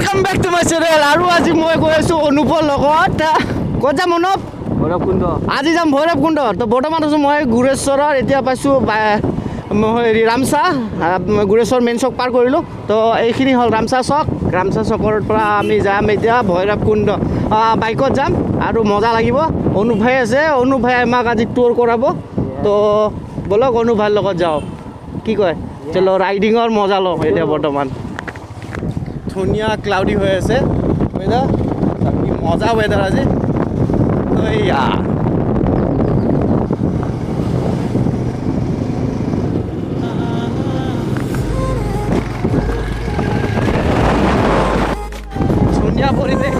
Welcome back to my channel. আৰু আজি মই গৈ আছো অনুপৰ লগত ক'ত যাম অনুপ ভৈৰৱকুণ্ড আজি যাম ভৈৰৱকুণ্ড তো বৰ্তমান আছো মই গুৰেশ্বৰৰ এতিয়া পাইছো হেৰি ৰামচা গুৰেশ্বৰ মেইন চক পাৰ কৰিলোঁ তো এইখিনি হ'ল ৰামচা চকৰ পৰা আমি যাম এতিয়া ভৈৰৱকুণ্ড বাইকত যাম আৰু মজা লাগিব অনুপ ভাই আছে অনুপ ভাই আমাক আজি টুৰ কৰাব তো বলক অনুপ ভাইৰ লগত যাওঁ কি কয় চলো ৰাইডিঙৰ মজা লওঁ এতিয়া বৰ্তমান ধুনীয়া ক্লাউডি হৈ আছে ৱেডাৰ কি মজা ৱেডাৰ আজি এয়া ধুনীয়া পৰিৱেশ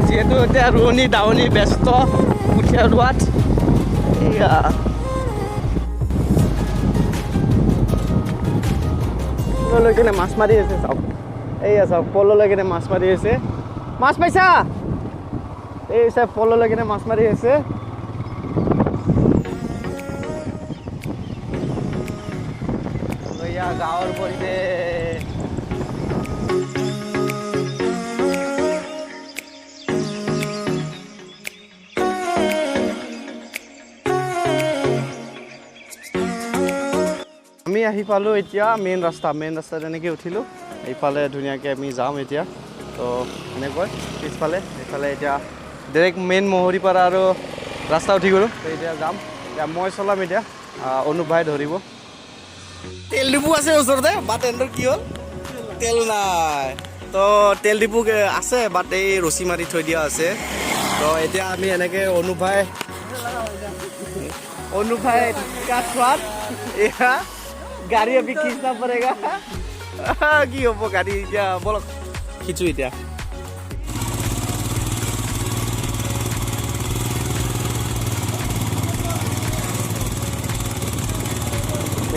যিহেতু এতিয়া ৰোৱনী দাৱনী ব্যস্ত কঠীয়া ৰোৱাত এয়া লৈ কিনে মাছ মাৰি আছে চাওক এইয়া চাওক পললৈ কিনে মাছ মাৰি আছে মাছ পাইছা এই চাওক পললৈ কিনে মাছ মাৰি আছে এয়া গাঁৱৰ পৰিৱেশ আমি আহি পালোঁ এতিয়া মেইন ৰাস্তাত এনেকৈ উঠিলোঁ এইফালে ধুনীয়াকৈ আমি যাম এতিয়া তো এনেকৈ পিছফালে এইফালে এতিয়া ডাইৰেক্ট মেইন মহৰীপাৰা আৰু ৰাস্তা উঠি গ'লোঁ এতিয়া যাম এতিয়া মই চলাম এতিয়া অনুপ ভাই ধৰিব তেল ডিপু আছে ওচৰতে বাট এণ্ডৰ কি হ'ল তেল নাই তো তেল ডিপু আছে বাট এই ৰছী মাৰি থৈ দিয়া আছে তো এতিয়া আমি এনেকৈ অনুপ ভাই का स्वाद एया गाड़ी अभी खींचना पड़ेगा की हो गाड़ी क्या बोलो खींचू इतना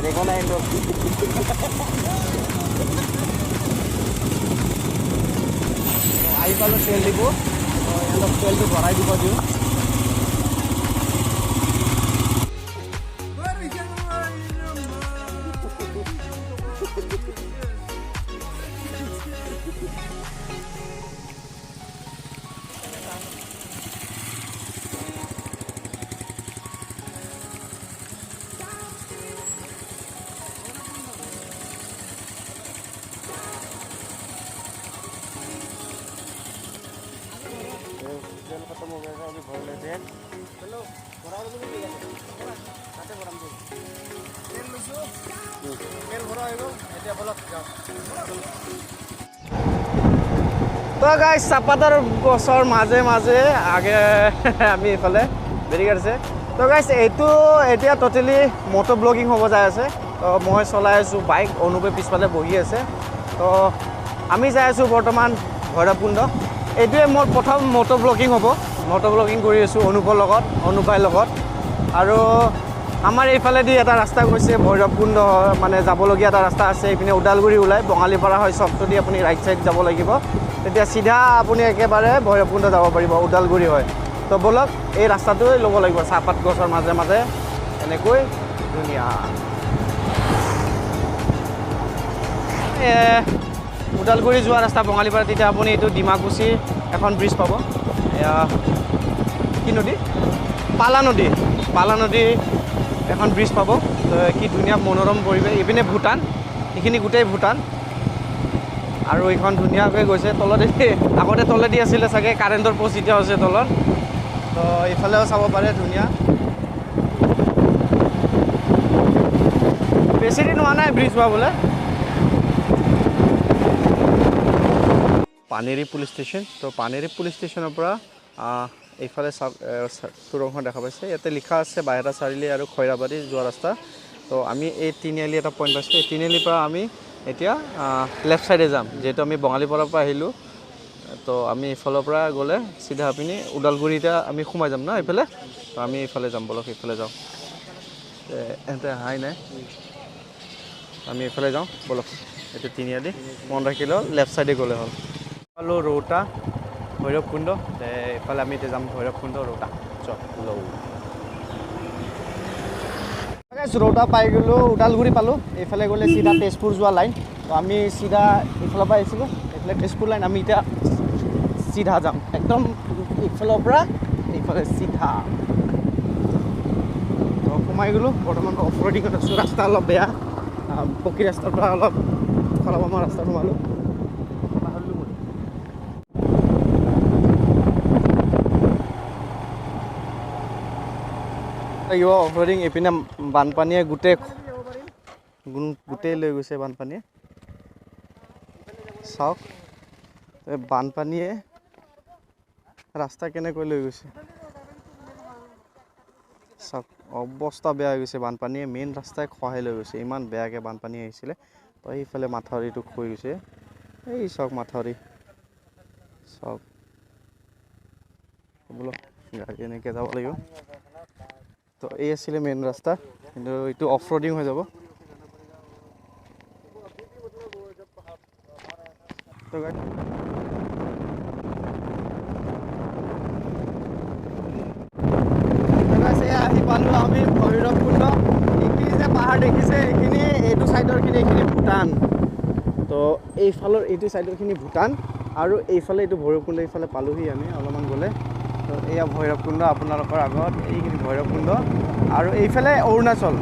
देखो ना इनको आई पालो तेल দিব তেলটো ভৰাই দিব দিওঁ तेल खत्म हो गया अभी भर लेते हैं चलो भरा दो काटे भराम दो तेल लुसो तेल भरा है এতিয়া বলক যাও তো গাইস চাপাতৰ গছৰ মাজে মাজে আগে আমি ইফালে বেৰিকেড আছে তো গাইস এইটো এতিয়া টোটালি মটো ব্লগিং হ'ব যায় আছে তো মই চলাই আছো বাইক অনুপে পিছফালে বহি আছে তো আমি যাই আছো বৰ্তমান ভৈৰৱকুণ্ড এইটোৱে মোৰ প্ৰথম মটো ব্লগিং হ'ব মটো ব্লগিং কৰি আছোঁ অনুপৰ লগত অনুপ ভাইৰ লগত আৰু আমাৰ এইফালেদি এটা ৰাস্তা গৈছে ভৈৰৱকুণ্ড মানে যাবলগীয়া এটা ৰাস্তা আছে এইপিনে ওদালগুৰি ওলাই বঙালীপাৰা হয় চবটোদি আপুনি ৰাইট চাইড যাব লাগিব তেতিয়া চিধা আপুনি একেবাৰে ভৈৰৱকুণ্ড যাব পাৰিব ওদালগুৰি হয় তো বলক এই ৰাস্তাটোৱে ল'ব লাগিব চাহপাত গছৰ মাজে মাজে এনেকৈ ধুনীয়া ওদালগুৰি যোৱা ৰাস্তা বঙালীপাৰা তেতিয়া আপুনি এইটো ডিমাকুচি এখন ব্ৰিজ পাব এয়া কি নদী পালা নদী এখন ব্ৰিজ পাব কি ধুনীয়া মনোৰম পৰিৱেশ এইপিনে ভূটান এইখিনি গোটেই ভূটান আৰু এইখন ধুনীয়াকৈ গৈছে তলতে আগতে তলেদি আছিলে চাগে কাৰেণ্টৰ পষ্ট এতিয়া হৈছে তলত তো এইফালেও চাব পাৰে ধুনীয়া বেছি দিন হোৱা নাই ব্ৰিজ পাবলৈ পানেৰী পুলিচ ষ্টেচন তো পানেৰী পুলিচ ষ্টেচনৰ পৰা এইফালে সুৰংখন দেখা পাইছে ইয়াতে লিখা আছে বাইহাটা চাৰিআলি আৰু খৈৰাবাৰী যোৱা ৰাস্তা তো আমি এই তিনিআলি এটা পইণ্ট পাইছোঁ এই তিনিআলিৰ পৰা আমি এতিয়া লেফ্ট ছাইডে যাম যিহেতু আমি বঙালীপাৰাৰ পৰা আহিলোঁ তো আমি এইফালৰ পৰা গ'লে চিধা পিনি ওদালগুৰিতে আমি সোমাই যাম ন এইফালে তো আমি এইফালে যাম বলক এইফালে যাওঁ এহঁতে হাই নাই আমি এইফালে যাওঁ বলক এইটো তিনিআলি মন ৰাখিলেও লেফ্ট ছাইডে গ'লে হ'ল পালোঁ ৰৌতা ভৈৰৱকুণ্ড এইফালে আমি এতিয়া যাম ভৈৰৱকুণ্ড ৰৌতা চলো ৰৌতা পাই গ'লোঁ ওদালগুৰি পালোঁ এইফালে গ'লে চিধা তেজপুৰ যোৱা লাইন তো আমি চিধা এইফালৰ পৰা আহিছিলোঁ এইফালে তেজপুৰ লাইন আমি এতিয়া চিধা যাম একদম এইফালৰ পৰা এইফালে চিধা তো সোমাই গ'লোঁ বৰ্তমান অফ ৰ'ডিঙত আছোঁ ৰাস্তা অলপ বেয়া পকী ৰাস্তাৰ পৰা অলপ খলাবমা ৰাস্তাত সোমালোঁ লাগিব অফ ৰ'ডিং এইপিনে বানপানীয়ে গোটেই লৈ গৈছে বানপানীয়ে চাওক বানপানীয়ে ৰাস্তা কেনেকৈ লৈ গৈছে চাওক অৱস্থা বেয়া হৈ গৈছে বানপানীয়ে মেইন ৰাস্তাই খহাই লৈ গৈছে ইমান বেয়াকৈ বানপানী আহিছিলে তো এইফালে মাথাউৰিটো খহি গৈছে এই চাওক মাথাউৰি চাওক বোলো গাড়ী এনেকৈ যাব লাগিব তো এই আছিলে মেইন ৰাস্তা কিন্তু এইটো অফ ৰ'ডিং হৈ যাব তো আহি পালোঁ আমি ভৈৰৱকুণ্ড এইখিনি যে পাহাৰ দেখিছে এইখিনি এইটো ছাইডৰখিনি এইখিনি ভূটান তো এইফালৰ এইটো ছাইডৰখিনি ভূটান আৰু এইফালে এইটো ভৈৰৱকুণ্ড এইফালে পালোহি আমি অলপমান গ'লে তো এয়া ভৈৰৱকুণ্ড আপোনালোকৰ আগত এইখিনি ভৈৰৱকুণ্ড আৰু এইফালে অৰুণাচল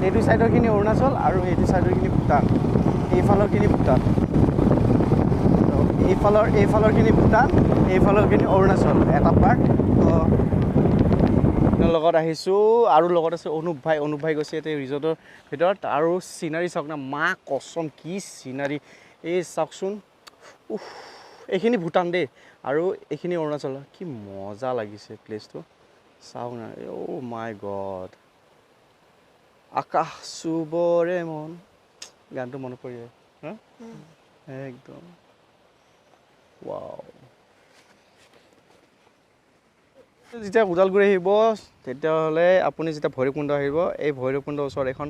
এইটো ছাইডৰখিনি অৰুণাচল আৰু এইটো ছাইডৰখিনি ভূটান এইফালৰখিনি ভূটান তো এইফালৰখিনি ভূটান এইফালৰখিনি অৰুণাচল এটা পাৰ্ট তো লগত আহিছোঁ আৰু লগত আছে অনুপ ভাই গৈছে এতিয়া ৰিজৰ্টৰ ভিতৰত আৰু চিনাৰী চাওক না মা কচম কি চিনাৰী এই চাওকচোন এইখিনি ভূটান দেই আৰু এইখিনি অৰুণাচল কি মজা লাগিছে প্লেচটো চাওক না অ' মাই গড আকাশ চুবৰে মন গানটো মনত পৰি যায় হা একদম ৱাও যেতিয়া ওদালগুৰি আহিব তেতিয়াহ'লে আপুনি যেতিয়া ভৈৰৱকুণ্ড আহিব এই ভৈৰৱকুণ্ডৰ ওচৰত এখন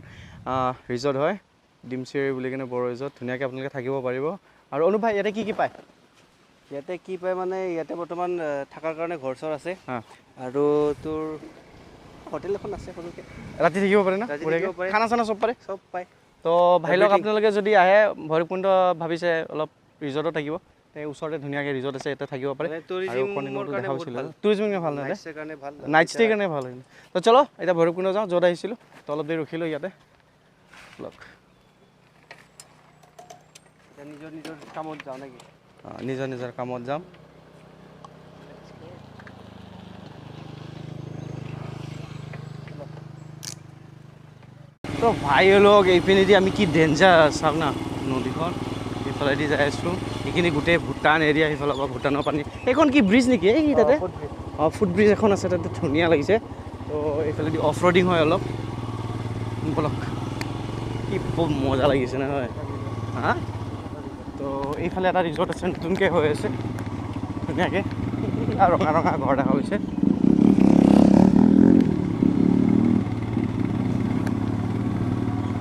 ৰিজৰ্ট হয় ডিমচিৰি বুলি কিনে বৰ ৰিজৰ্ট ধুনীয়াকৈ আপোনালোকে থাকিব পাৰিব আৰু অনুপ ভাই ইয়াতে কি পায় ইয়াতে কি পায় মানে ইয়াতে বৰ্তমান থকাৰ কাৰণে ঘৰ চৰ আছে আৰু তোৰ হোটেল এখন আছে সৰুকৈ ৰাতি থাকিব পাৰে না খানা চানা চব পায় তো ভাই লগ আপোনালোকে যদি আহে ভৈৰৱকুণ্ড ভাবিছে অলপ ৰিজৰ্টত থাকিব এই ওচৰতে ধুনীয়াকৈ ৰিজৰ্ট আছে ইয়াতে থাকিব পাৰে টুৰিজিমৰ ভাল নহয় নাইট ষ্টে কাৰণে ভাল হয় তো চলো এতিয়া ভৈৰৱকুণ্ড যাওঁ য'ত আহিছিলোঁ তো অলপ দেৰি ৰখিলোঁ ইয়াতে লগ নিজৰ কামত যাওঁ নেকি নিজৰ কামত যাম তো ভাই লগ এইপিনেদি আমি কি ডেঞ্জাৰ চাওক না নদীখন এইফালেদি যাই আছোঁ এইখিনি গোটেই ভূটান এৰিয়া সেইফালৰ পৰা ভূটানৰ পানী এইখন কি ব্ৰিজ নেকি এই তাতে ফুট ব্ৰিজ এখন আছে তাতে ধুনীয়া লাগিছে তো এইফালেদি অফ ৰ'ডিং হয় অলপ বলক কি মজা লাগিছে নহয় হা তো এইফালে এটা ৰিজৰ্ট আছে নতুনকৈ হৈ আছে ধুনীয়াকৈ আৰু ৰঙা ঘৰ দেখা হৈছে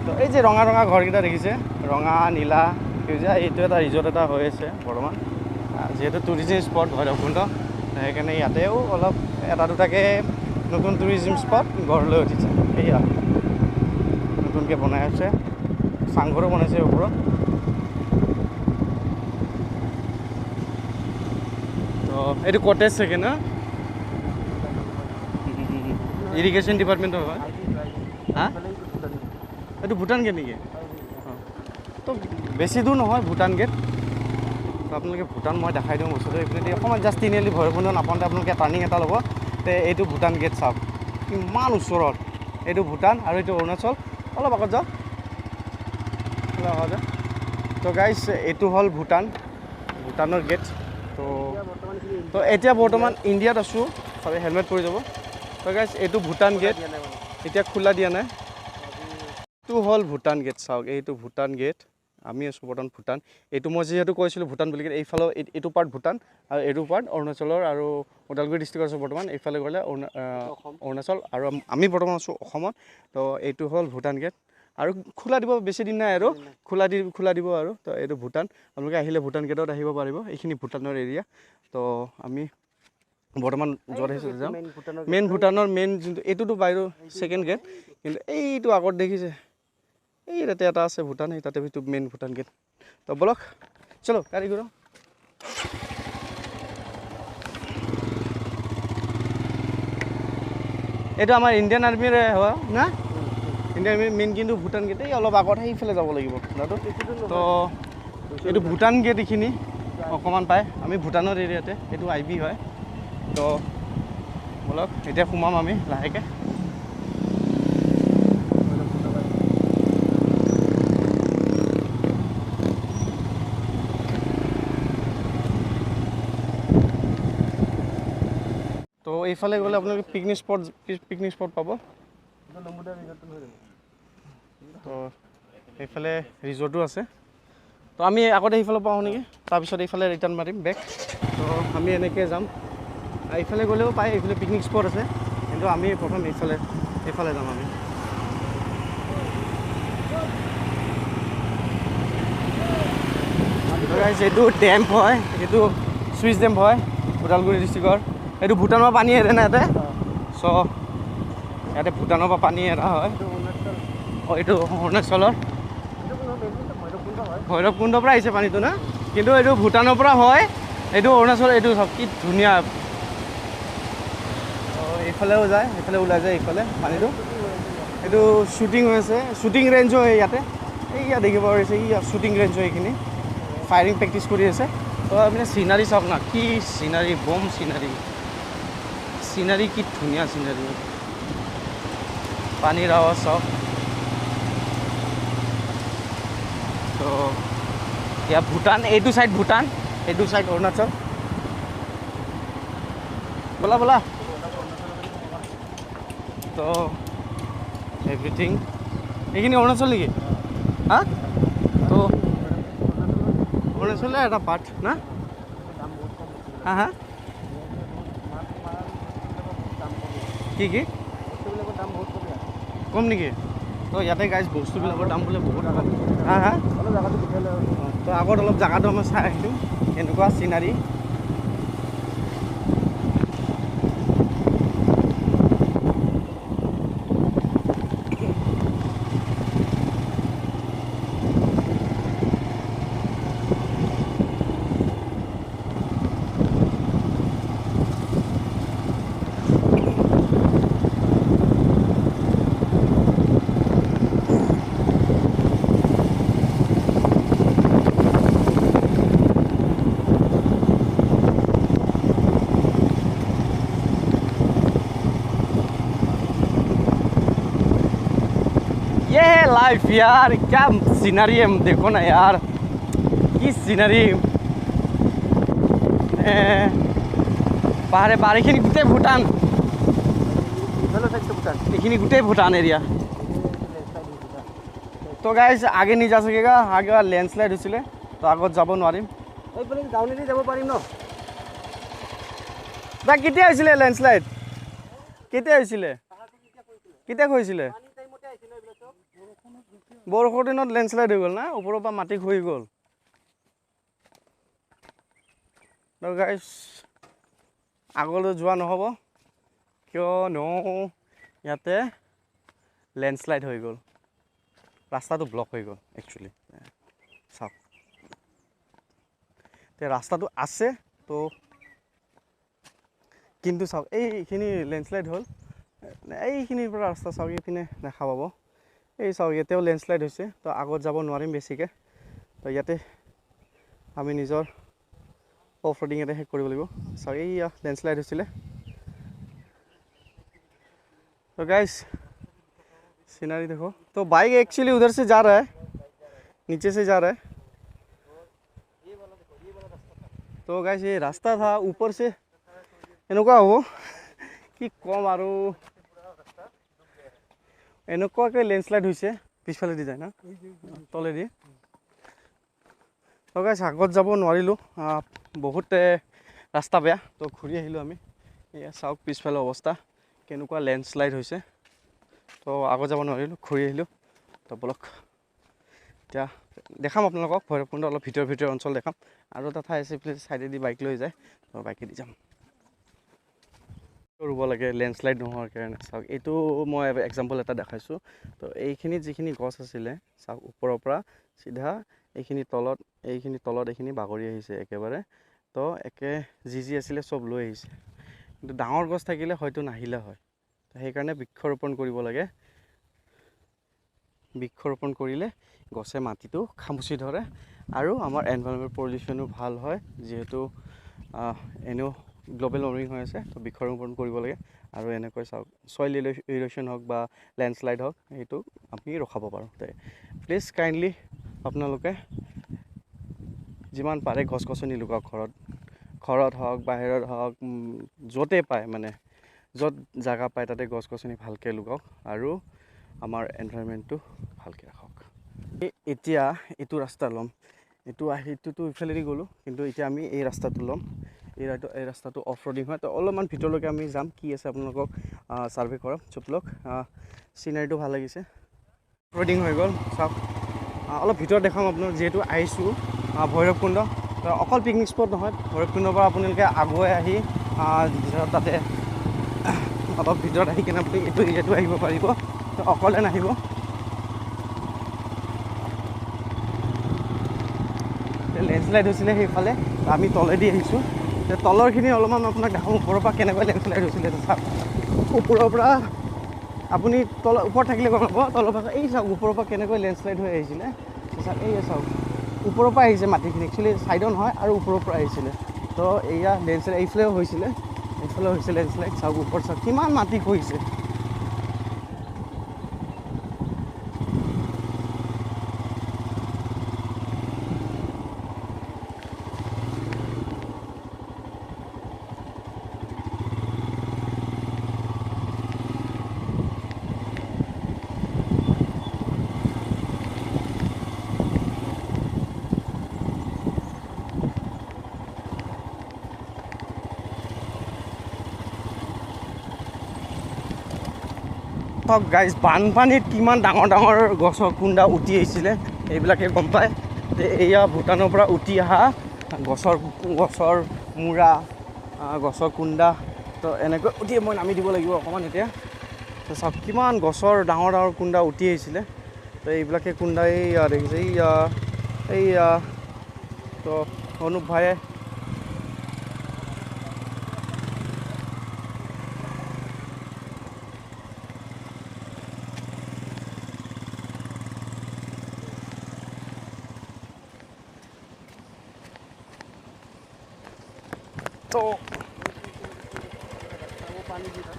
তো এই যে ৰঙা ঘৰকেইটা দেখিছে ৰঙা নীলা সেউজীয়া এইটো এটা ৰিজৰ্ট এটা হৈ আছে বৰ্তমান যিহেতু টুৰিজিম স্পট ভৈৰৱকুণ্ড সেইকাৰণে ইয়াতেও অলপ এটা দুটাকৈ নতুন টুৰিজিম স্পট গঢ় লৈ উঠিছে সেয়া নতুনকৈ বনাই আছে চাংঘৰো বনাইছে ওপৰত তো এইটো কটেজ চাগে ন ইৰিগেশ্যন ডিপাৰ্টমেণ্টৰ হয় হা এইটো ভূটান গেট নেকি তো বেছি দূৰ নহয় ভূটান গেট তো আপোনালোকে ভূটান মই দেখাই দিওঁ বস্তুটো এইপিনে অকণমান জাষ্ট তিনিআলি ভৈৰৱকুণ্ড নাপাওঁতে আপোনালোকে টাৰ্ণিং এটা ল'ব তে এইটো ভূটান গেট চাওক ইমান ওচৰত এইটো ভূটান আৰু এইটো অৰুণাচল অলপ আগত যাওক তো গাইজ এইটো হ'ল ভূটানৰ গেট তো এতিয়া বৰ্তমান ইণ্ডিয়াত আছোঁ চবে হেলমেট পৰি যাব তো গাইজ এইটো ভূটান গেট এতিয়া খোলা দিয়া নাই এইটো হ'ল ভূটান গেট চাওক এইটো ভূটান গেট আমি আছোঁ বৰ্তমান ভূটান এইটো মই যিহেতু কৈছিলোঁ ভূটান বুলি কিনে এইফালে এইটো পাৰ্ট ভূটান আৰু এইটো পাৰ্ট অৰুণাচলৰ আৰু ওদালগুৰি ডিষ্ট্ৰিক্টৰ আছোঁ বৰ্তমান এইফালে গ'লে অৰুণাচল আৰু আমি বৰ্তমান আছোঁ অসমত তো এইটো হ'ল ভূটান গেট আৰু খোলা দিব বেছি দিন নাই আৰু খোলা দিব আৰু তো এইটো ভূটান আপোনালোকে আহিলে ভূটান গেটত আহিব পাৰিব এইখিনি ভূটানৰ এৰিয়া তো আমি বৰ্তমান য'ত আহিছোঁ যাম মেইন ভূটানৰ মেইন যোনটো এইটোতো বাহিৰৰ ছেকেণ্ড গেট কিন্তু এইটো আগত দেখিছে এই তাতে এটা আছে ভূটান এই তাতে মেইন ভূটান গেট তো বলক চলো গাড়ী ঘূৰাওঁ এইটো আমাৰ ইণ্ডিয়ান আৰ্মিৰে হয় না ইণ্ডিয়ান আৰ্মিৰ মেইন কিন্তু ভূটান গেট এই অলপ আগত সেইফালে যাব লাগিব দাদু তো এইটো ভূটান গেট এইখিনি অকণমান পায় আমি ভূটানৰ এৰিয়াতে এইটো IB হয় তো বলক এতিয়া সোমাম আমি লাহেকৈ তো এইফালে গ'লে আপোনালোকে পিকনিক স্পট পাব তো এইফালে ৰিজৰ্টো আছে তো আমি আগতে সেইফালে পাওঁ নেকি তাৰপিছত এইফালে ৰিটাৰ্ণ মাৰিম বেক তো আমি এনেকৈ যাম এইফালে গ'লেও পায় এইফালে পিকনিক স্পট আছে কিন্তু আমি প্ৰথম এইফালে যাম আমি এইটো ডেম্প হয় এইটো চুইচ ডেম্প হয় ওদালগুৰি ডিষ্ট্ৰিক্টৰ এইটো ভূটানৰ পানী এৰে না ইয়াতে চ' ইয়াতে ভূটানৰ পৰা পানী এৰা হয় এইটো অৰুণাচলৰ ভৈৰৱকুণ্ডৰ পৰা আহিছে পানীটো না কিন্তু এইটো ভূটানৰ পৰা হয় এইটো অৰুণাচল এইটো চব কি ধুনীয়া এইফালেও যায় এইফালে ওলাই যায় এইফালে পানীটো এইটো শ্বুটিং হৈ আছে শ্বুটিং ৰেঞ্জ হয় ইয়াতে এই ইয়াত দেখিব পাৰিছে ইয়াত শ্বুটিং ৰেঞ্জ হয় এইখিনি ফায়াৰিং প্ৰেক্টিচ কৰি আছে তো আপুনি চিনাৰী চাওক না কি চিনাৰী বম চিনাৰী কি ধুনীয়া চিনাৰী পানীৰ আৱাজ চাওক তো ইয়াত ভূটান এইটো চাইড ভূটান এইটো চাইড অৰুণাচল বলা তো এভৰিথিং এইখিনি অৰুণাচল নেকি হা তো অৰুণাচলৰ এটা পাৰ্ট না হা কি কম নেকি তো ইয়াতে গাইজ বস্তুবিলাকৰ দাম বোলে বহুত কম হা তো আগত অলপ জেগাটো মই চাই আহিলোঁ এনেকুৱা চিনাৰী ये है लाइफ यार क्या सीनरी है देखो ना यार की सीनरी पाहारे बारीखिनि गोटे भूटान এইখিনি গোটেই ভূটান এৰিয়া তো গাইজ আগে নি যা সকেগা আগে লেণ্ডশ্লাইড হৈছিলে তো আগত যাব নোৱাৰিম এইফালে ডাউনেদি যাব পাৰিম ন দা কেতিয়া হৈছিলে লেণ্ডশ্লাইড কেতিয়া হৈছিলে বৰষুণৰ দিনত লেণ্ডশ্লাইড হৈ গ'ল না ওপৰৰ পৰা মাটি খহি গ'ল তো গাইজ আগলৈ যোৱা নহ'ব কিয়নো ইয়াতে লেণ্ডশ্লাইড হৈ গ'ল ৰাস্তাটো ব্লক হৈ গ'ল একচুৱেলি চাওক তে ৰাস্তাটো আছে তো কিন্তু চাওক এইখিনি লেণ্ডশ্লাইড হ'ল এইখিনিৰ পৰা ৰাস্তা চাওক এইপিনে দেখা পাব এই চাওক ইয়াতেও লেণ্ডশ্লাইড হৈছে তো আগত যাব নোৱাৰিম বেছিকৈ তো ইয়াতে আমি নিজৰ অফ ৰোডিং ইয়াতে শেষ কৰিব লাগিব চাওক এইয়া লেণ্ডশ্লাইড হৈছিলে तो गाइस सीनरी देखो तो बाइक एक्चुअली उधर से जा रहा है नीचे से जा रहा है तो गाइस ये रास्ता था ऊपर से एनुका हो कि कम आरो एनुका के लैंडस्लाइड हुइसे पिछफाले দি যায় না তলে দি তো গাইস আগত যাব নোৱাৰিলো বহুত ৰাস্তা বেয়া তো ঘূৰি আহিলো আমি এয়া চাওক পিছফালে অৱস্থা কেনেকুৱা লেণ্ডশ্লাইড হৈছে তো আগত যাব নোৱাৰিলোঁ ঘূৰি আহিলোঁ তো বলক এতিয়া দেখাম আপোনালোকক ভৈৰৱকুণ্ড অলপ ভিতৰ অঞ্চল দেখাম আৰু এটা ঠাই আছে চাইডেদি বাইক লৈ যায় তো বাইকেদি যাম ৰুব লাগে লেণ্ডশ্লাইড নোহোৱাৰ কাৰণে চাওক এইটো মই এক্সাম্পল এটা দেখাইছোঁ তো এইখিনিত যিখিনি গছ আছিলে চাওক ওপৰৰ পৰা চিধা এইখিনি তলত এইখিনি বাগৰি আহিছে একেবাৰে তো যি আছিলে চব লৈ আহিছে কিন্তু ডাঙৰ গছ থাকিলে হয়তো নাহিলে হয় সেইকাৰণে বৃক্ষৰোপণ কৰিব লাগে। বৃক্ষৰোপণ কৰিলে গছে মাটিটো খামুচি ধৰে আৰু আমাৰ এনভাইৰনমেণ্ট পলিউশ্যনো ভাল হয়, যিহেতু এনেও গ্ল'বেল ৱাৰ্মিং হৈ আছে। তো বৃক্ষৰোপণ কৰিব লাগে আৰু এনেকৈ চাওক ছইল ইৰ'শ্যন হওক বা লেণ্ডশ্লাইড হওক সেইটো আমি ৰখাব পাৰোঁ। প্লিজ কাইণ্ডলি আপোনালোকে যিমান পাৰে গছ গছনি লগাওক, ঘৰত হওক বাহিৰত হওক, য'তে পায় মানে য'ত জেগা পায় তাতে গছ গছনি ভালকৈ লগাওক আৰু আমাৰ এনভাইৰনমেণ্টটো ভালকৈ ৰাখক। এতিয়া এইটো ৰাস্তা ল'ম, এইটোতো ইফালেদি গ'লোঁ, কিন্তু এতিয়া আমি এই ৰাস্তাটো ল'ম। এই ৰাস্তাটো অফ ৰ'ডিং হয়, তো অলপমান ভিতৰলৈকে আমি যাম, কি আছে আপোনালোকক ছাৰ্ভে কৰাম। চুপলক চিনাৰীটো ভাল লাগিছে, অফ ৰ'ডিং হৈ গ'ল। চাওক অলপ ভিতৰত দেখাম আপোনাক, যিহেতু আহিছোঁ ভৈৰৱকুণ্ড। অকল পিকনিক স্পট নহয়, ভৈৰৱকুণ্ডৰ পৰা আপোনালোকে আগুৱাই আহি তাতে অলপ ভিতৰত আহি কিনে আপুনি এইটো এৰিয়াটো আহিব পাৰিব, তো অকলে নাহিব। লেণ্ডশ্লাইড হৈছিলে সেইফালে, আমি তলেদি আহিছোঁ। তলৰখিনি অলপমান আপোনাক দেখাম, ওপৰৰ পৰা কেনেকৈ লেণ্ডশ্লাইড হৈছিলে। চাওক ওপৰৰ পৰা আপুনি ওপৰত থাকিলে গম পাব, তলৰ পৰা এই চাওক ওপৰৰ পৰা কেনেকৈ লেণ্ডশ্লাইড হৈ আহিছিলে। চাওক এই চাওক ওপৰৰ পৰা আহিছে মাটিখিনি, একচুৱেলি ছাইডৰ নহয় আৰু ওপৰৰ পৰা আহিছিলে। তো এয়া লেণ্ডশ্লাইড এইফালেও হৈছিলে লেণ্ডশ্লাইড। চাওক ওপৰত চাওক কিমান মাটি খহিছে। গাইজ বানপানীত কিমান ডাঙৰ ডাঙৰ গছৰ কুণ্ডা উটি আহিছিলে এইবিলাকে গম পায়। এয়া ভূটানৰ পৰা উটি অহা গছৰ মূৰা, গছৰ কুণ্ডা। তো এনেকৈ উঠি মই নামি দিব লাগিব অকণমান এতিয়া। তো চাওক কিমান গছৰ ডাঙৰ ডাঙৰ কুণ্ডা উটি আহিছিলে। তো এইবিলাকে কুণ্ডা এইয়া দেখিছে, এইয়া তো অনুপ ভাইয়ে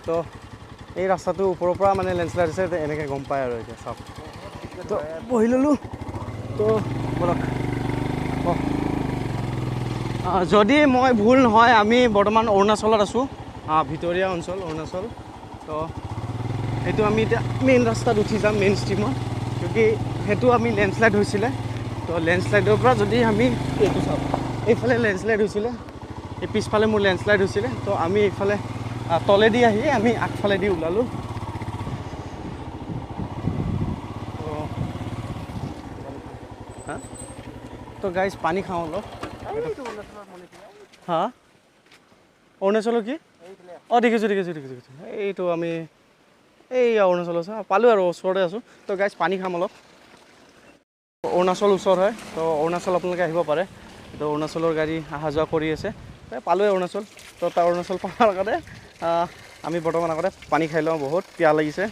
তো এই ৰাস্তাটো ওপৰৰ পৰা মানে লেণ্ডশ্লাইড আছে, এনেকৈ গম পায় আৰু এতিয়া চাওক। তো বহি ল'লোঁ, তো বলক। যদি মই ভুল নহয়, আমি বৰ্তমান অৰুণাচলত আছোঁ, ভিতৰীয়া অঞ্চল অৰুণাচল। তো সেইটো আমি এতিয়া মেইন ৰাস্তাত উঠি যাম, মেইন ষ্ট্ৰীমত, কিয়কি সেইটো আমি লেণ্ডশ্লাইড হৈছিলে। তো লেণ্ডশ্লাইডৰ পৰা যদি আমি এইটো চাওক, এইফালে লেণ্ডশ্লাইড হৈছিলে, এই পিছফালে মোৰ লেণ্ডশ্লাইড হৈছিলে। তো আমি এইফালে তলেদি আহি আমি আগফালেদি ওলালোঁ। তো গাইজ পানী খাওঁ অলপ। হা অৰুণাচলৰ কি? অঁ দেখিছোঁ। এইটো আমি এই অৰুণাচল আছে, পালোঁ আৰু ওচৰতে আছোঁ। তো গাইজ পানী খাম অলপ। অৰুণাচল ওচৰ হয়, তো অৰুণাচল আপোনালোকে আহিব পাৰে। তো অৰুণাচলৰ গাড়ী অহা যোৱা কৰি আছে, পালোঁৱে অৰুণাচল। তো তাৰ অৰুণাচল পোৱাৰ আগতে আমি বৰ্তমান আগতে পানী খাই লওঁ, বহুত পিয়াহ লাগিছে।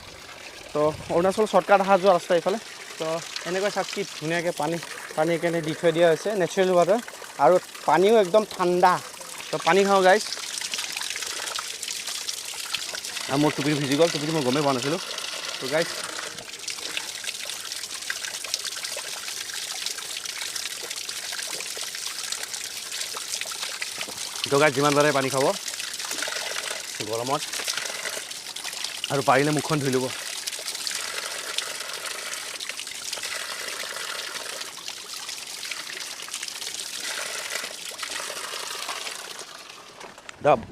তো অৰুণাচল শ্বৰ্টকাট অহা যোৱা ৰাস্তা এইফালে। তো এনেকৈ চাওক কি ধুনীয়াকৈ পানী কেনে দি থৈ দিয়া হৈছে, নেচাৰেল ৱাটাৰ, আৰু পানীও একদম ঠাণ্ডা। তো পানী খাওঁ গাইজ। মোৰ টুপি ভিজি গ'ল, টুপিটো মই গমেই পোৱা নাছিলোঁ। তো গাইজ যিমান পাৰে পানী খাব গৰমত, আৰু পাৰিলে মুখখন ধুই ল'ব।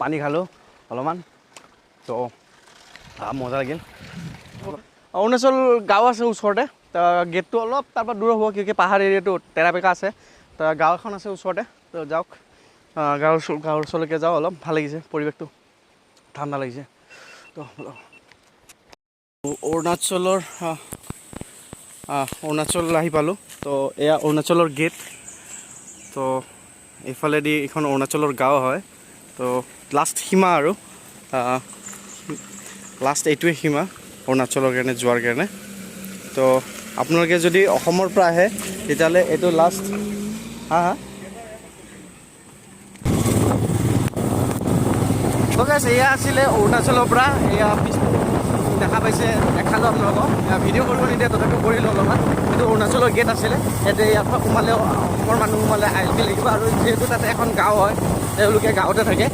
পানী খালোঁ অলপমান, তো মজা লাগিল। অৰুণাচল গাঁও আছে ওচৰতে, গেটটো অলপ তাৰপৰা দূৰ হ'ব, কিয় পাহাৰ এৰিয়াটো তেৰাবেকা আছে। তো গাঁও এখন আছে ওচৰতে, তো যাওক গাঁৱৰ ওচৰলৈকে যাওঁ। অলপ ভাল লাগিছে, পৰিৱেশটো ঠাণ্ডা লাগিছে। তো অৰুণাচল আহি পালোঁ। তো এয়া অৰুণাচলৰ গেট। তো এইফালেদি এইখন অৰুণাচলৰ গাঁও হয়। তো লাষ্ট সীমা আৰু লাষ্ট এইটোৱে সীমা অৰুণাচলৰ কাৰণে যোৱাৰ কাৰণে। তো আপোনালোকে যদি অসমৰ পৰা আহে তেতিয়াহ'লে এইটো লাষ্ট হা এয়া আছিলে অৰুণাচলৰ পৰা এয়া দেখা পাইছে, দেখালোঁ আপোনালোকক। ভিডিঅ' কৰিব নিদিয়ে তথাপিও কৰিলোঁ অলপমান। কিন্তু অৰুণাচলৰ গেট আছিলে, ইয়াতে ইয়াৰ পৰা সোমালে অসমৰ মানুহ সোমালে আইডি লাগিব। আৰু যিহেতু তাতে এখন গাঁও হয়, তেওঁলোকে গাঁৱতে থাকে।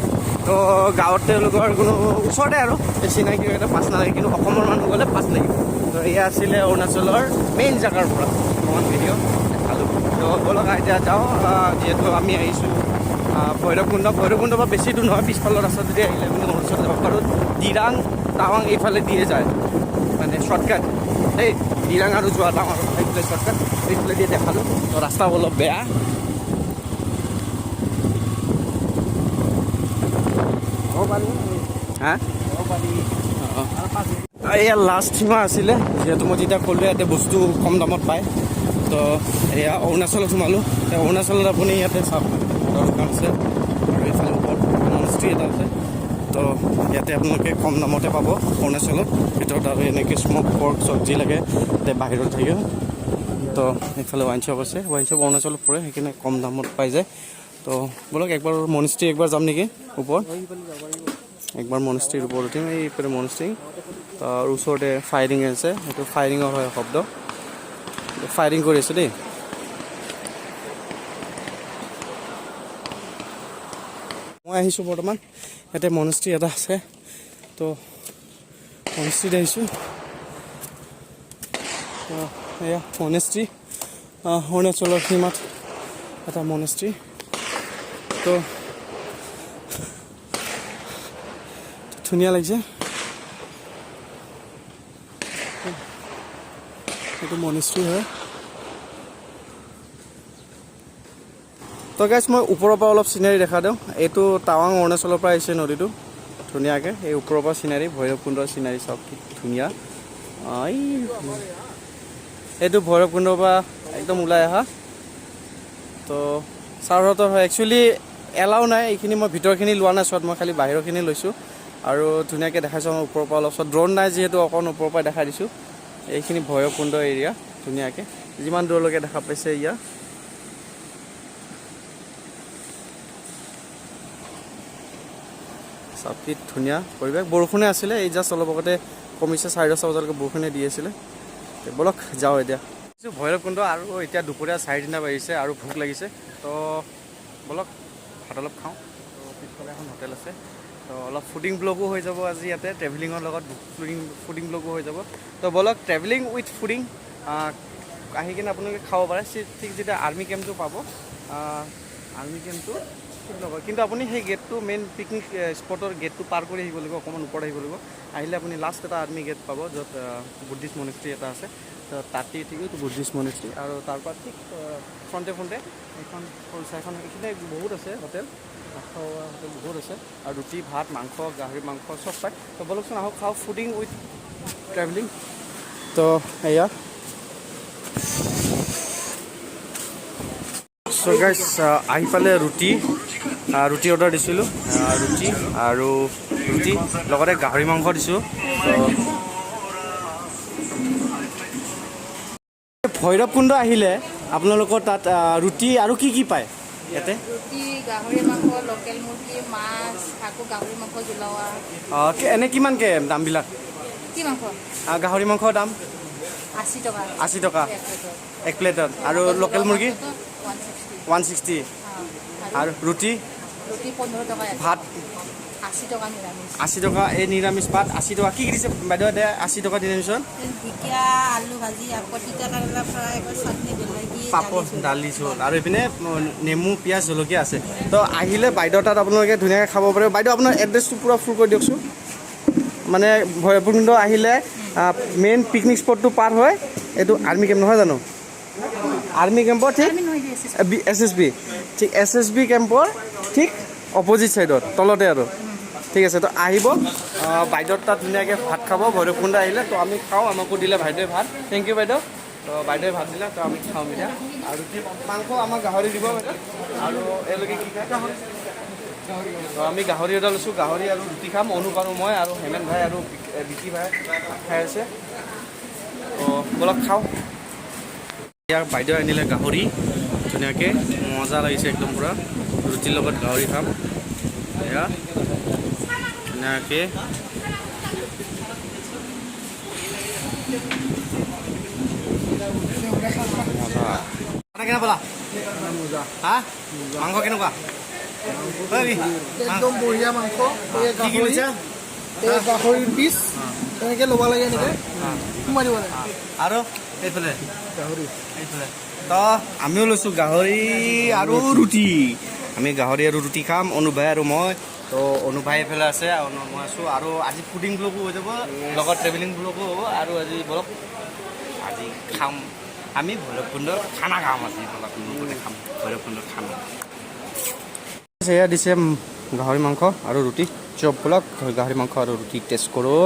তো গাঁৱত তেওঁলোকৰ কোনো ওচৰতে আৰু চিনাকি এটা পাছ নালাগে, কিন্তু অসমৰ মানুহ গ'লে পাছ লাগিব। তো এয়া আছিলে অৰুণাচলৰ মেইন জেগাৰ পৰা অকণমান ভিডিঅ' দেখালোঁ। তো ব'লক এতিয়া যাওঁ, যিহেতু আমি আহিছোঁ ভৈৰৱকুণ্ড পৰা বেছি দূৰ নহয়, পিছফালৰ ৰাস্তাটোদি আহিলে আমি অৰুণাচল যাব পাৰোঁ। দিৰাং টাৱাং এইফালে দিয়ে যায়, মানে শ্বৰ্টকাট এই দিৰাং আৰু যোৱা টাৱাং এইফালে শ্বৰ্টকাট, এইফালে দিয়ে দেখালোঁ। তো ৰাস্তা অলপ বেয়া। হা এয়া লাষ্ট সীমা আছিলে, যিহেতু মই যেতিয়া ক'লোঁ ইয়াতে বস্তু কম দামত পায়। তো এয়া অৰুণাচলত সোমালোঁ। অৰুণাচলত আপুনি ইয়াতে চাওক দোকান আছে, আৰু এইফালে ওপৰত মনষ্ট্ৰী এটা আছে। তো ইয়াতে আপোনালোকে কম দামতে পাব অৰুণাচলত। ভিতৰত আৰু এনেকৈ স্মক পৰ্ক চব্জি লাগে তাতে বাহিৰত থাকে। তো এইফালে ৱাইন শ্বপ আছে, ৱাইন শ্বপ অৰুণাচলত পৰে, সেইকাৰণে কম দামত পাই যায়। তো ব'লক একবাৰ মনষ্ট্ৰী একবাৰ যাম নেকি ওপৰত, একবাৰ মনষ্ট্ৰীৰ ওপৰত উঠিম। এইফালে মনষ্ট্ৰী, তাৰ ওচৰতে ফায়াৰিং আছে, সেইটো ফায়াৰিঙৰ হয় শব্দ, ফায়াৰিং কৰি আছে দেই। মই আহিছোঁ বৰ্তমান, ইয়াতে মনষ্ট্ৰী এটা আছে। তো মনষ্ট্ৰীত আহিছোঁ। এয়া মনেষ্ট্ৰী, অৰুণাচলৰ সীমাত এটা মনেষ্ট্ৰী। তো ধুনীয়া লাগিছে, এইটো মনেষ্ট্ৰী হয়। তো গাইছ মই ওপৰৰ পৰা অলপ চিনাৰী দেখা দিওঁ। এইটো টাৱাং অৰুণাচলৰ পৰা আহিছে নদীটো, ধুনীয়াকৈ এই ওপৰৰ পৰা চিনাৰী, ভৈৰৱকুণ্ডৰ চিনাৰী চাওক কি ধুনীয়া। এইটো ভৈৰৱকুণ্ডৰ পৰা একদম ওলাই অহা। তো চাৰহতৰ হয়, একচুৱেলি এলাও নাই এইখিনি, মই ভিতৰখিনি লোৱা নাই চোৱাত, মই খালি বাহিৰৰখিনি লৈছোঁ। আৰু ধুনীয়াকৈ দেখাইছোঁ আমাৰ ওপৰৰ পৰা অলপ চোৱাত, ড্ৰোন নাই যিহেতু অকণ ওপৰৰ পৰা দেখাই দিছোঁ। এইখিনি ভৈৰৱকুণ্ড এৰিয়া ধুনীয়াকৈ যিমান দূৰলৈকে দেখা পাইছে ইয়াৰ। চাপটিত ধুনীয়া পৰিৱেশ, বৰষুণে আছিলে, এই জাষ্ট অলপ আগতে কমিছে, 4:30 বজালৈকে বৰষুণে দি আছিলে। ব'লক যাওঁ এতিয়া ভৈৰৱকুণ্ড। আৰু এতিয়া দুপৰীয়া 4:30 বাজিছে আৰু ভোক লাগিছে। তো ব'লক ভাত অলপ খাওঁ। তো পিছফালে এখন হোটেল আছে, তো অলপ ফুডিং ব্লগো হৈ যাব আজি ইয়াতে, ট্ৰেভেলিঙৰ লগত ফুডিং ব্লগো হৈ যাব। তো ব'লক ট্ৰেভেলিং উইথ ফুডিং আহি কিনে আপোনালোকে খাব পাৰে। ঠিক যেতিয়া আৰ্মি কেম্পটো পাব, আৰ্মি কেম্পটো ঠিক নকয়, কিন্তু আপুনি সেই গেটটো মেইন পিকনিক স্পটৰ গেটটো পাৰ কৰি আহিব লাগিব, অকণমান ওপৰত আহিব লাগিব। আহিলে আপুনি লাষ্ট এটা আৰ্মি গেট পাব, য'ত বুদ্ধিষ্ট মনেষ্ট্ৰী এটা আছে। তো তাতে ঠিক এইটো বুদ্ধিষ্ট মনেষ্ট্ৰী, আৰু তাৰপৰা ঠিক ফ্ৰণ্টে এইখন সৰু চাইখন, এইখিনি বহুত আছে হোটেল, হোটেল বহুত আছে, আৰু ৰুটি ভাত মাংস গাহৰি মাংস চব পায়। তো ব'লকচোন আহক খাওঁ, ফুডিং উইথ ট্ৰেভেলিং। তো এয়া চ' গাইছ আহি পালে ৰুটি অৰ্ডাৰ দিছিলোঁ, ৰুটি আৰু ৰুটি লগতে গাহৰি মাংস দিছোঁ। ভৈৰৱকুণ্ড আহিলে আপোনালোকৰ তাত ৰুটি আৰু কি পায় ইয়াতে? ৰুটি, গাহৰি মাংস, লোকেল মুৰ্গী, মাছ, আকৌ গাহৰি মাংস জোলাৱা। এনে কিমানকৈ দামবিলাক? কি মাংস? গাহৰি মাংসৰ দাম 80 টকা। 80 টকা এক প্লেটত, আৰু লোকেল মুৰ্গী 160, আৰু ৰুটি 15 টকা, ভাত 80 টকা নিৰামিষ। 80 টকা এই নিৰামিষ ভাত 80 টকা। কি দিছে বাইদেউ দে 80 টকা নিৰামিষত? ঢেকীয়া, আলু ভাজি, আকৌ তিতা কেৰেলা ফ্ৰাই, চাটনি, বিলাহী, পাপৰ, দালি জোল, আৰু এইপিনে নেমু পিঁয়াজ জলকীয়া আছে। তো আহিলে বাইদেউৰ তাত আপোনালোকে ধুনীয়াকৈ খাব পাৰে। বাইদেউ আপোনাৰ এড্ৰেছটো পূৰা ফুল কৰি দিয়কচোন। মানে ভৈৰৱকুণ্ড আহিলে মেইন পিকনিক স্পটটো পাৰ হয় এইটো আৰ্মি কেম্প নহয় জানো? আৰ্মি কেম্পৰ ঠিক SSB, ঠিক SSB কেম্পৰ ঠিক অপজিট ছাইডত তলতে আৰু। ঠিক আছে, তো আহিব বাইদেউৰ তাত ধুনীয়াকৈ ভাত খাব ভৈৰৱকুণ্ড আহিলে। তো আমি খাওঁ, আমাকো দিলে বাইদেৱে ভাত। থেংক ইউ বাইদেউ। তো বাইদেৱে ভাত দিলে, তো আমি খাওঁ এতিয়া। আৰু মাংস আমাক গাহৰি দিব বাইদেউ। আৰু এওঁলোকে কি খায়? আমি গাহৰি এটা লৈছোঁ, গাহৰি আৰু ৰুটি খাম। অনুপ আৰু মই আৰু হেমেন ভাই আৰু বিকি ভাই খাই আছে। তো বলক খাওঁ। ইয়াৰ বাইদেউ আনিলে গাহৰি ধুনীয়াকৈ, মজা লাগিছে একদম পূৰা। ৰুটিৰ লগত গাহৰি খাম এয়া ধুনীয়াকৈ। মজা কেনে পালা? হা মাংস কেনেকুৱা? একদম বঢ়িয়া মাংস। কি কি লৈছা? গাহৰিৰ পিচ তেনেকৈ ল'ব লাগে, এনেকৈ সোমাই দিব লাগে। আৰু এইফালে গাহৰি এইফালে তো আমিও লৈছোঁ গাহৰি আৰু ৰুটি। আমি গাহৰি আৰু ৰুটি খাম, অনুপ ভাই আৰু মই। তো অনুপ ভাই এইফালে আছে আৰু মই আছোঁ। আৰু আজি ফুডিং ব্লগো হৈ যাব, লগত ট্ৰেভেলিং ব্লগো হ'ব। আৰু আজি বলক আজি খাম আমি ভৈৰৱকুণ্ডৰ খানা খাম। আজি বলক নতুনকৈ খাম ভৈৰৱকুণ্ডৰ খানা। এয়া দিছে গাহৰি মাংস আৰু ৰুটি। চব বলক গাহৰি মাংস আৰু ৰুটি টেষ্ট কৰোঁ।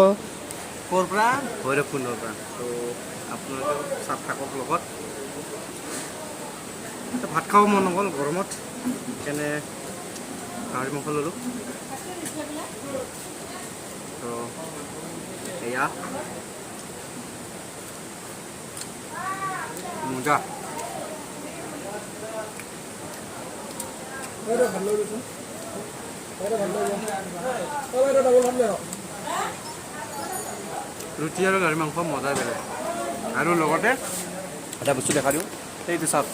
ক'ৰ পৰা? ভৈৰৱকুণ্ডৰ পৰা। তো আপোনালোকেও চাপ থাকক লগত। ভাত খাব মন নগ'ল গৰমত, সেইকাৰণে গাহৰি মাংস ল'লোঁ। তো এয়া মজা। ভাল লৈ গৈছোঁ, ভাল লৈ ডাবল ভাল লৈ ৰুটি আৰু গাহৰি মাংস মজাই বেলেগ। আৰু লগতে এটা বস্তু দেখা দিওঁ, সেইটো চাওক,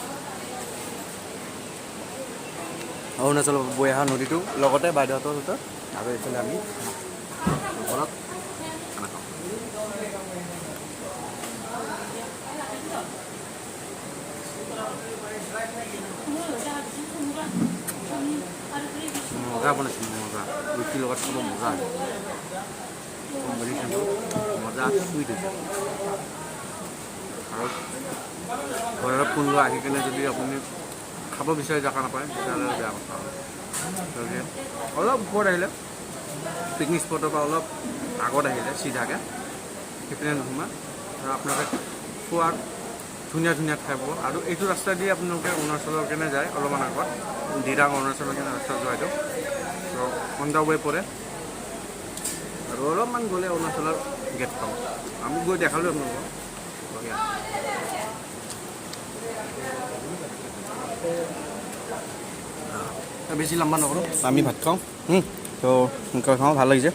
অৰুণাচলৰ বৈ অহা নদীটো লগতে বাইদেউহঁতৰ ওচৰত। আৰু এইফালে আমি ঘৰত খানা খাওঁ। মজা বনাইছে, মজা। ৰুটিৰ লগত খাব মজা আছে। কম্বিনেশ্যনটো মজা চুইট হৈছে। আৰু ভৈৰৱকুণ্ড আহি কিনে যদি আপুনি খাব বিচাৰে জেগা নাপায়, তেতিয়াহ'লে বেয়া কথা। গতিকে অলপ ওপৰত আহিলে, পিকনিক স্পটৰ পৰা অলপ আগত আহিলে চিধাকৈ, সেইপিনে নোসোমায় আৰু আপোনালোকে খোৱাত ধুনীয়া ধুনীয়া ঠাই পাব। আৰু এইটো ৰাস্তা দি আপোনালোকে অৰুণাচলৰ কেনে যায়, অলপমান আগত দিৰাং অৰুণাচলৰ কেনে ৰাস্তা যোৱা এইটো। তো অন দ্য ৱে পৰে। আৰু অলপমান গ'লে অৰুণাচলৰ গেট পাম। আমি গৈ দেখালোঁ আপোনালোকক। বেছি লম্বা নকৰোঁ, আমি ভাত খাওঁ। তো এনেকৈ খাওঁ, ভাল লাগিছে।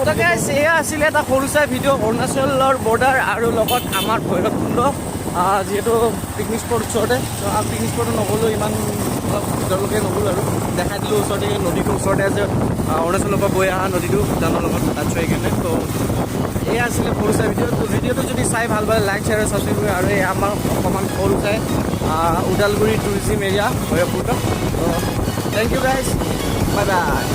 তাকে এয়া আছিলে এটা সৰু চাই ভিডিঅ' অৰুণাচলৰ বৰ্ডাৰ আৰু লগত আমাৰ ভৈৰৱকুণ্ড, যিহেতু পিকনিক স্পট ওচৰতে। তো পিকনিক স্পটত নগ'লোঁ, ইমান অলপ ভিতৰলৈকে নগ'লোঁ আৰু দেখাই দিলোঁ ওচৰতে। নদীটোৰ ওচৰতে আছে অৰুণাচলৰ পৰা বৈ অহা নদীটো ভূটানৰ লগত তাত চোৱাই কেনে। তো এয়া আছিলে সৰু চাই ভিডিঅ'। তো ভিডিঅ'টো যদি চাই ভাল পালে লাইক শ্বেয়াৰ ছাবস্ক্ৰাইব কৰি। আৰু এই আমাৰ অকণমান সৰু চাই ওদালগুৰি টুৰিজিম এৰিয়া ভৈৰৱকুণ্ড। তো thank you guys, bye by.